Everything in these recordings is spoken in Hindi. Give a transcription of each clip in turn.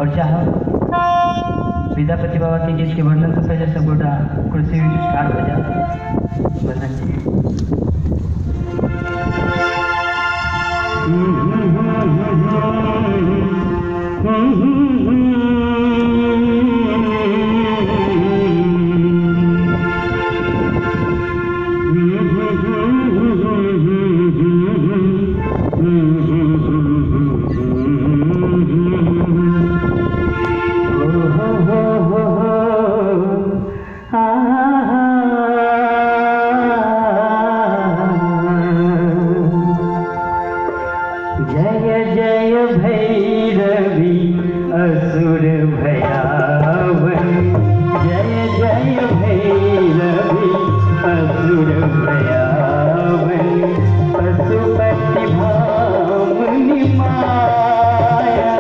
और चाहो विद्यापति बाबा के गीत के वर्णन से पहले सब गोटा कुर्सी स्टार्ट हो जाए वर्णन जय जय भैरवी असुर भयावन, जय जय भैरवी असुर भयावन, पशुपति भामिनी माया,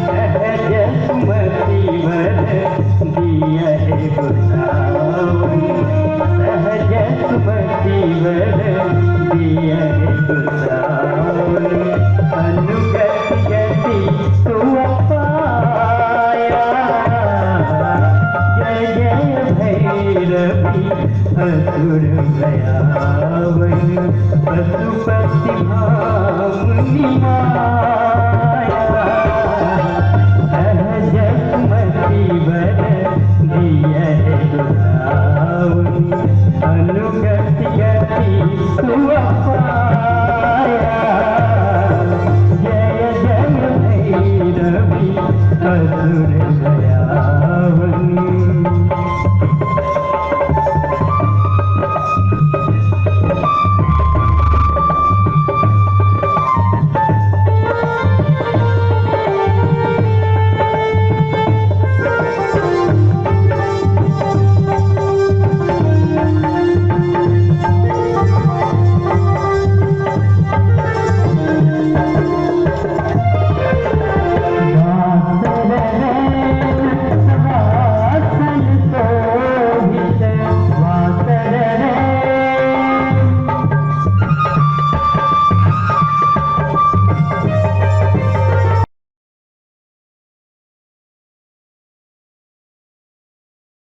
सहज सुमति वर दिया है गोसावन, सहज सुमति वर दिया है गोसावन, अनुगति गति तू पाया, जय जय भैरवी असुर भयावन, पशुपति भामिनी माया।